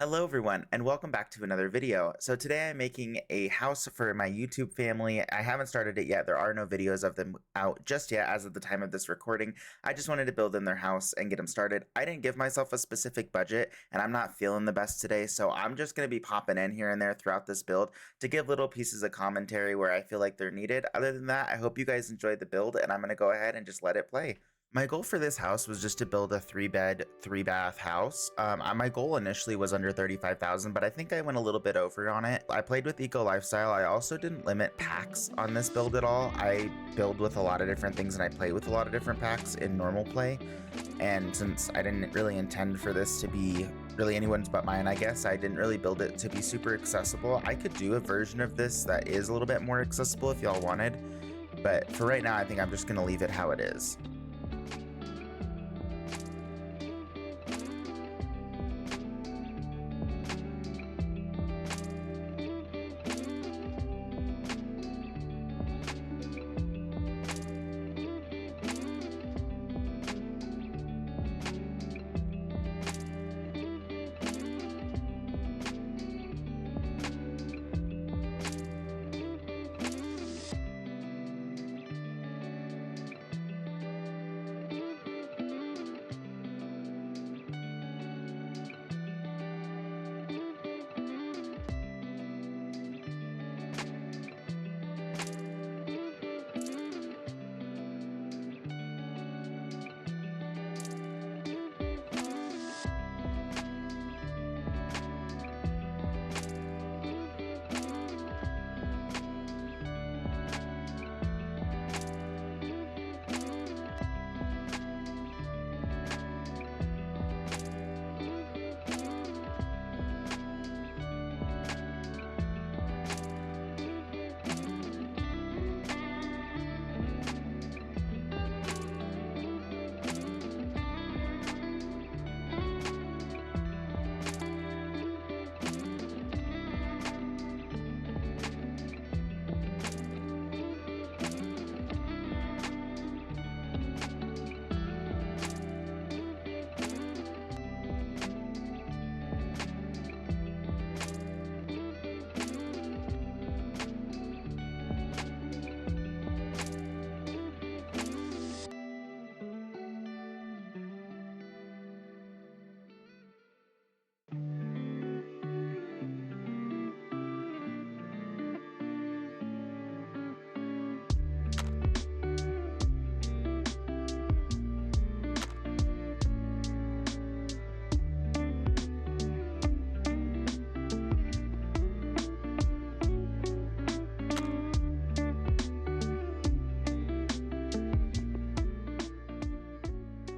Hello everyone and welcome back to another video. So today I'm making a house for my YouTube family. I haven't started it yet. There are no videos of them out just yet as of the time of this recording. I just wanted to build them their house and get them started. I didn't give myself a specific budget and I'm not feeling the best today, so I'm just going to be popping in here and there throughout this build to give little pieces of commentary where I feel like they're needed. Other than that, I hope you guys enjoyed the build and I'm going to go ahead and just let it play. My goal for this house was just to build a 3-bed, 3-bath house. My goal initially was under 35,000, but I think I went a little bit over on it. I played with eco lifestyle. I also didn't limit packs on this build at all. I build with a lot of different things and I play with a lot of different packs in normal play. And since I didn't really intend for this to be really anyone's but mine, I guess, I didn't really build it to be super accessible. I could do a version of this that is a little bit more accessible if y'all wanted, but for right now, I think I'm just gonna leave it how it is.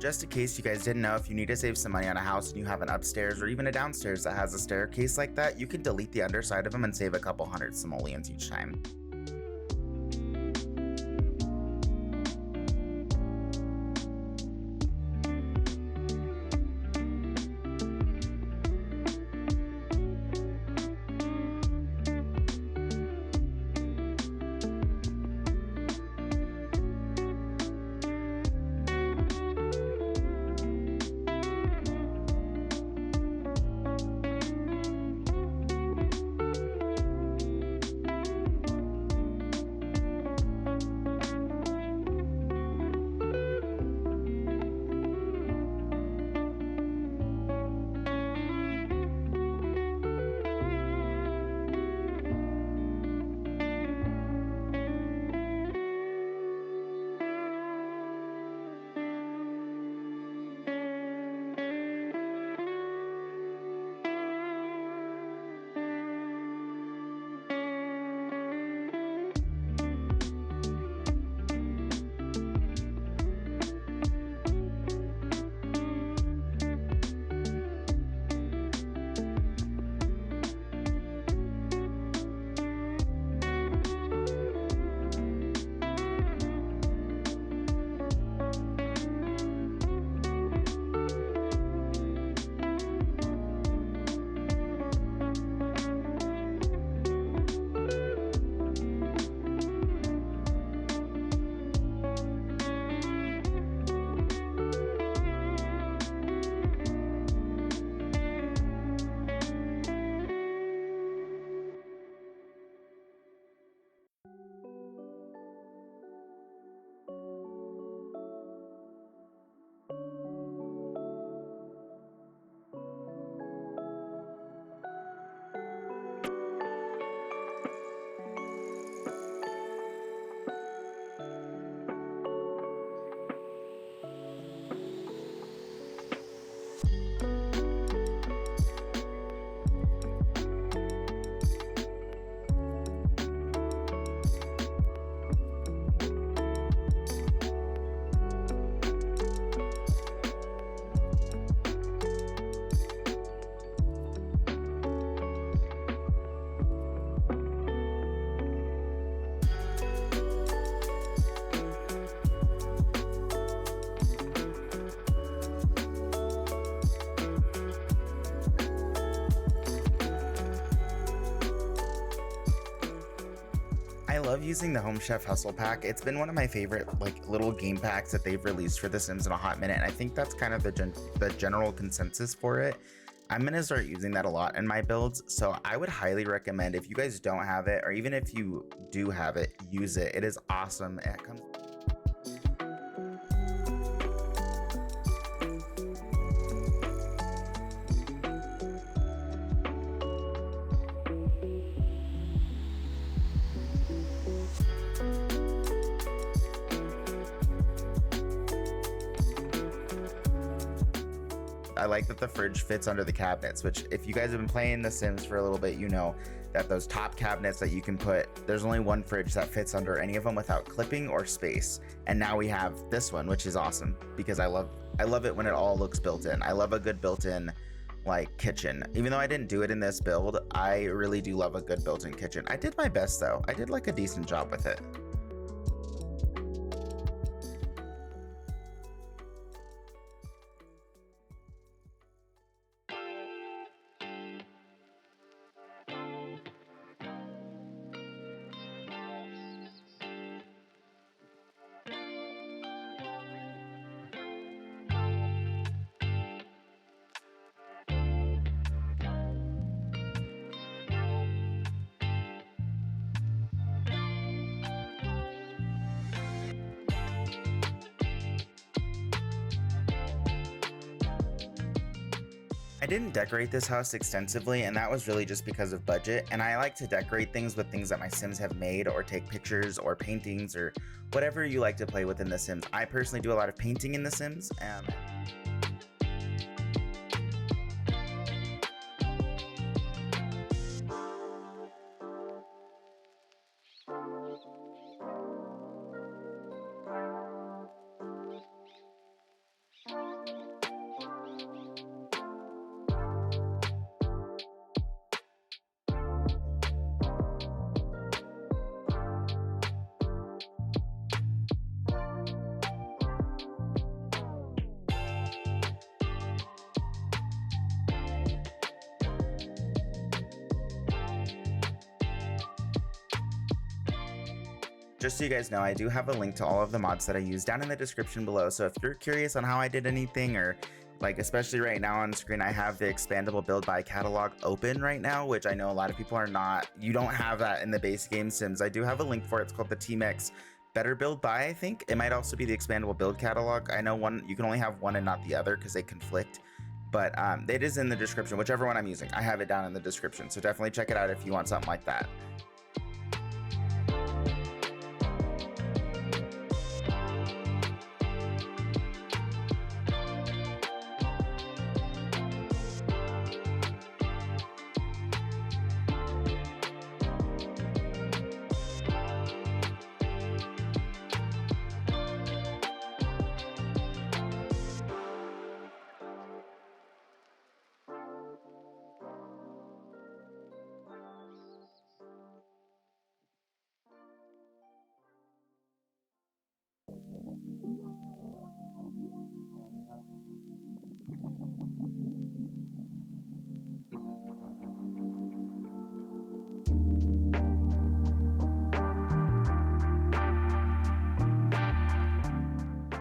Just in case you guys didn't know, if you need to save some money on a house and you have an upstairs or even a downstairs that has a staircase like that, you can delete the underside of them and save a couple hundred simoleons each time. I love using the Home Chef Hustle Pack. It's been one of my favorite like little game packs that they've released for The Sims in a hot minute, and I think that's kind of the general consensus for it. I'm gonna start using that a lot in my builds, so I would highly recommend if you guys don't have it, or even if you do have it, use it. It is awesome. It comes. I like that the fridge fits under the cabinets, which if you guys have been playing The Sims for a little bit, you know that those top cabinets that you can put, there's only one fridge that fits under any of them without clipping or space. And now we have this one, which is awesome because I love it when it all looks built in. I love a good built-in like kitchen. Even though I didn't do it in this build, I really do love a good built-in kitchen. I did my best though. I did like a decent job with it. I didn't decorate this house extensively, and that was really just because of budget, and I like to decorate things with things that my Sims have made, or take pictures or paintings or whatever you like to play with in The Sims. I personally do a lot of painting in The Sims. Just so you guys know, I do have a link to all of the mods that I use down in the description below, so if you're curious on how I did anything, or like especially right now on screen, I have the expandable build by catalog open right now, which I know a lot of people are not, you don't have that in the base game Sims. I do have a link for it. It's called the Team-X Better Build By, I think. It might also be the expandable build catalog. I know one, you can only have one and not the other because they conflict, but it is in the description, whichever one I'm using. I have it down in the description, so definitely check it out if you want something like that.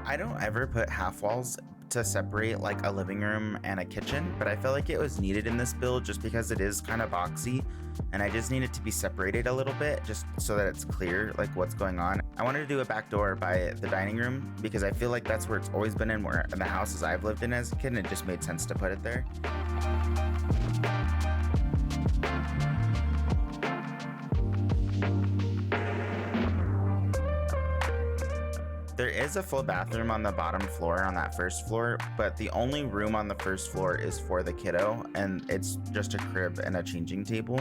I don't ever put half walls to separate like a living room and a kitchen, but I felt like it was needed in this build just because it is kind of boxy, and I just need it to be separated a little bit just so that it's clear like what's going on. I wanted to do a back door by the dining room because I feel like that's where it's always been in the houses I've lived in as a kid, and it just made sense to put it there. There is a full bathroom on the bottom floor on that first floor, but the only room on the first floor is for the kiddo, and it's just a crib and a changing table.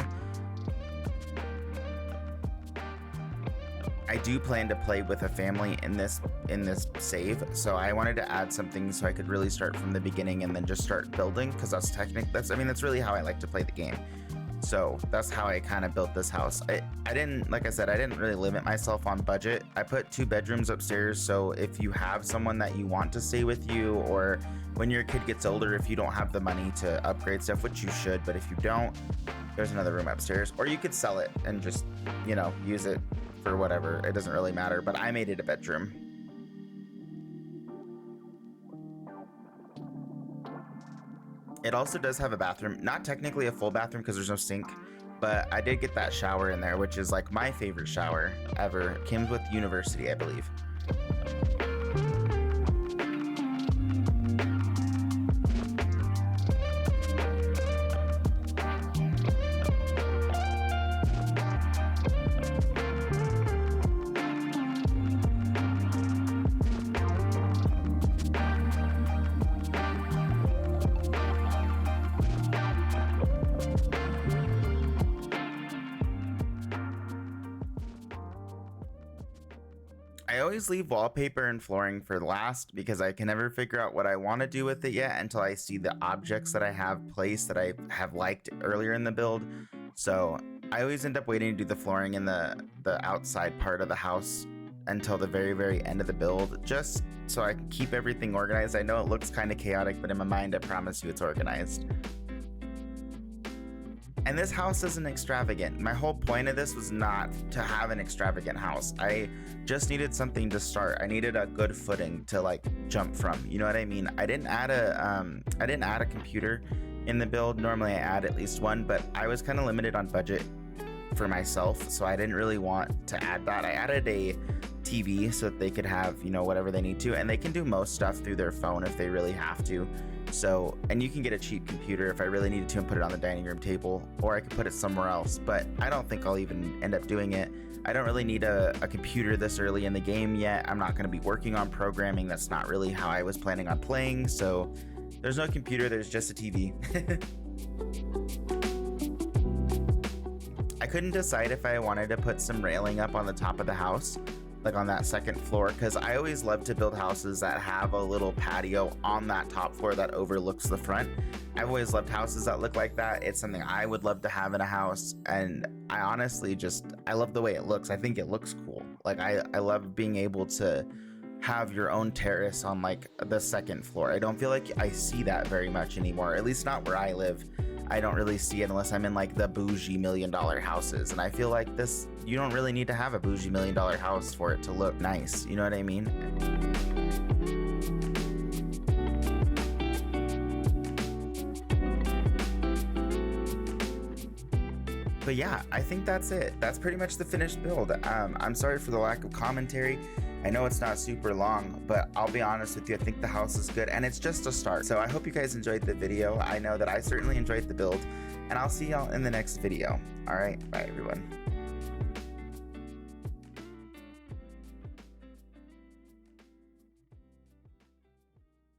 I do plan to play with a family in this save, so I wanted to add something so I could really start from the beginning and then just start building, because that's really how I like to play the game. So that's how I kind of built this house. I didn't, like I said, I didn't really limit myself on budget. I put 2 bedrooms upstairs, so if you have someone that you want to stay with you, or when your kid gets older, if you don't have the money to upgrade stuff, which you should, but if you don't, there's another room upstairs. Or you could sell it and just, you know, use it for whatever. It doesn't really matter, but I made it a bedroom. It also does have a bathroom, not technically a full bathroom because there's no sink, but I did get that shower in there, which is like my favorite shower ever. It came with university, I believe. I always leave wallpaper and flooring for last because I can never figure out what I want to do with it yet until I see the objects that I have placed that I have liked earlier in the build. So I always end up waiting to do the flooring in the outside part of the house until the very end of the build, just so I can keep everything organized. I know it looks kind of chaotic, but in my mind I promise you it's organized. And this house isn't extravagant. My whole point of this was not to have an extravagant house. I just needed something to start. I needed a good footing to like jump from. You know what I mean? I didn't add a computer in the build. Normally I add at least one, but I was kind of limited on budget for myself, so I didn't really want to add that. I added a TV so that they could have, you know, whatever they need to, and they can do most stuff through their phone if they really have to. So, and you can get a cheap computer if I really needed to and put it on the dining room table, or I could put it somewhere else, but I don't think I'll even end up doing it. I don't really need a computer this early in the game yet. I'm not going to be working on programming. That's not really how I was planning on playing, so there's no computer, there's just a TV. I couldn't decide if I wanted to put some railing up on the top of the house, like on that second floor, because I always love to build houses that have a little patio on that top floor that overlooks the front. I've always loved houses that look like that. It's something I would love to have in a house, and I honestly I love the way it looks. I think it looks cool. Like I love being able to have your own terrace on like the second floor. I don't feel like I see that very much anymore, at least not where I live. I don't really see it unless I'm in like the bougie $1 million houses, and I feel like this, you don't really need to have a bougie $1 million house for it to look nice, you know what I mean? But yeah, I think that's it. That's pretty much the finished build. I'm sorry for the lack of commentary. I know it's not super long, but I'll be honest with you, I think the house is good and it's just a start. So I hope you guys enjoyed the video. I know that I certainly enjoyed the build, and I'll see y'all in the next video. All right, bye everyone.